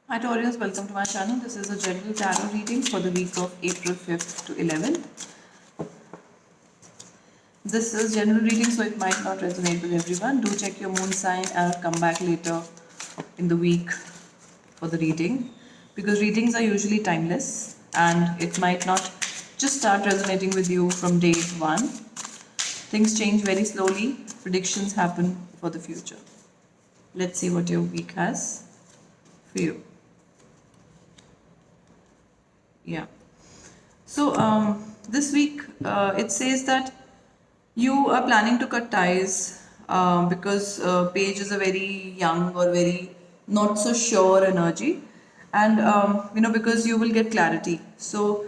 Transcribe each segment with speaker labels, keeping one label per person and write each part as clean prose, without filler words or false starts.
Speaker 1: Hi Taurians, welcome to my channel. This is a general tarot reading for the week of April 5th to 11th. This is general reading, so it might not resonate with everyone. Do check your moon sign. I'll come back later in the week for the reading, because readings are usually timeless and it might not just start resonating with you from day one. Things change very slowly. Predictions happen for the future. Let's see what your week has for you. Yeah. So this week it says that you are planning to cut ties because Page is a very young or very not so sure energy, and because you will get clarity. So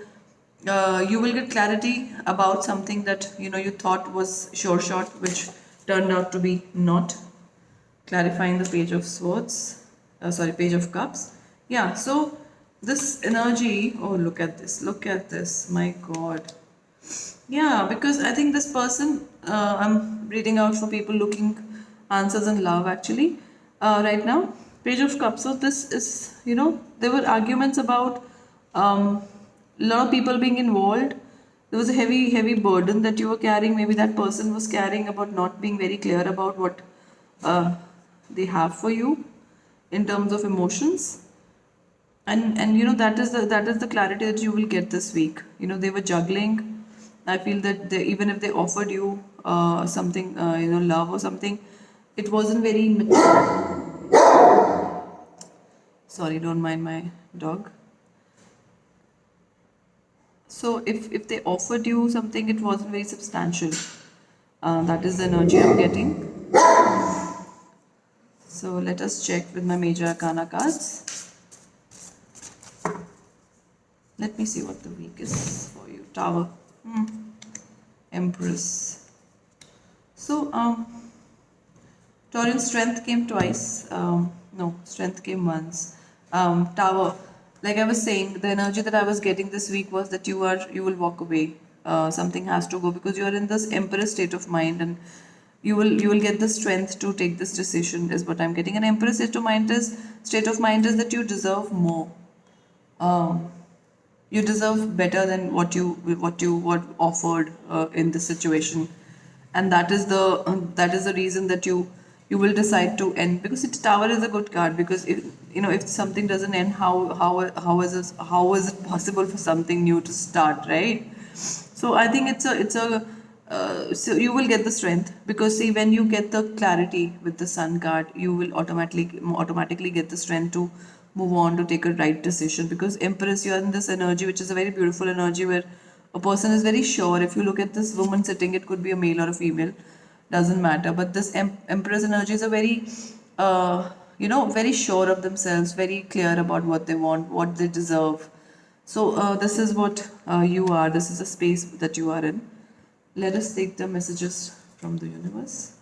Speaker 1: you will get clarity about something that you thought was sure shot, which turned out to be not. Clarifying the Page of Swords, Page of Cups. Yeah, so this energy, oh, look at this, my God. Yeah, because I think this person, I'm reading out for people looking answers in love actually, right now. Page of Cups. So this is, there were arguments about a lot of people being involved. There was a heavy, heavy burden that you were carrying. Maybe that person was carrying about not being very clear about what uh, they have for you in terms of emotions. And that is the clarity that you will get this week. They were juggling. I feel that even if they offered you something, love or something, it wasn't very sorry, don't mind my dog. So if they offered you something, it wasn't very substantial. That is the energy I'm getting. So let us check with my major arcana cards. Let me see what the week is for you. Tower. Empress. So, Taurine, strength came twice. No, strength came once. Tower. Like I was saying, the energy that I was getting this week was that you will walk away. Something has to go because you are in this Emperor state of mind, and you will get the strength to take this decision. Is what I'm getting. An Emperor state of mind is that you deserve more. Um, you deserve better than what offered in this situation, and that is the reason that you will decide to end, because tower is a good card, because if something doesn't end, how is it possible for something new to start, right? So I think so you will get the strength, because see, when you get the clarity with the sun card, you will automatically get the strength to move on, to take a right decision, because Empress, you are in this energy, which is a very beautiful energy, where a person is very sure. If you look at this woman sitting, it could be a male or a female, doesn't matter, but this Empress energy is a very very sure of themselves, very clear about what they want, what they deserve. So this is what you are. This is the space that you are in. Let us take the messages from the universe.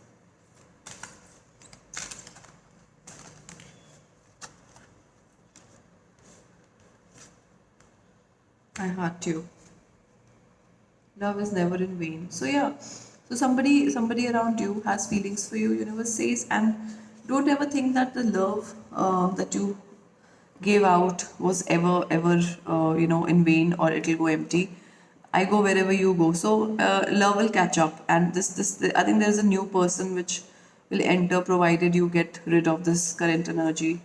Speaker 1: I heart you. Love is never in vain. So yeah. So somebody around you has feelings for you. Universe says, and don't ever think that the love that you gave out was ever in vain, or it'll go empty. I go wherever you go, so love will catch up, and this I think there's a new person which will enter, provided you get rid of this current energy.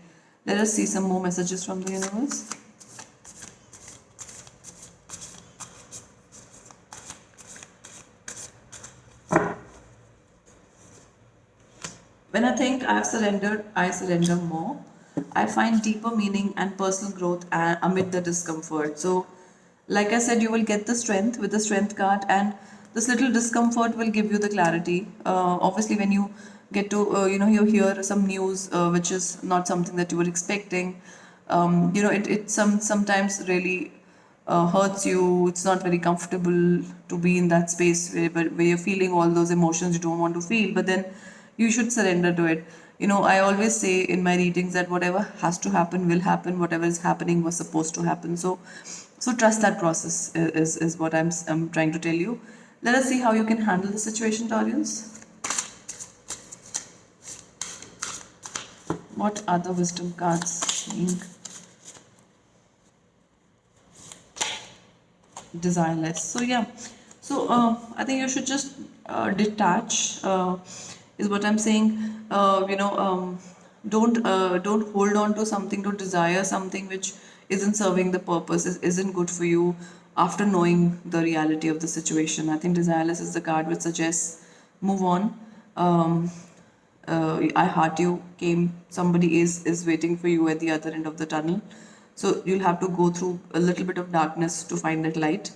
Speaker 1: Let us see some more messages from the universe. When I think I've surrendered, I surrender more. I find deeper meaning and personal growth amid the discomfort. So, like I said, you will get the strength with the strength card, and this little discomfort will give you the clarity. Obviously, when you get to, you hear some news which is not something that you were expecting, it sometimes really hurts you. It's not very comfortable to be in that space where you're feeling all those emotions you don't want to feel, but then you should surrender to it. I always say in my readings that whatever has to happen will happen. Whatever is happening was supposed to happen. So trust that process is what I'm trying to tell you. Let us see how you can handle the situation, Taurians. What are the wisdom cards saying desire less. So yeah, so I think you should just detach. Is what I'm saying. Don't hold on to something, to desire something which isn't serving the purpose, isn't good for you. After knowing the reality of the situation, I think desireless is the card which suggests move on. Um, I heart you came. Somebody is waiting for you at the other end of the tunnel. So you'll have to go through a little bit of darkness to find that light.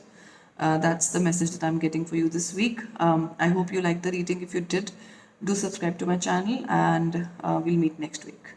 Speaker 1: That's the message that I'm getting for you this week. I hope you liked the reading. If you did, do subscribe to my channel, and we'll meet next week.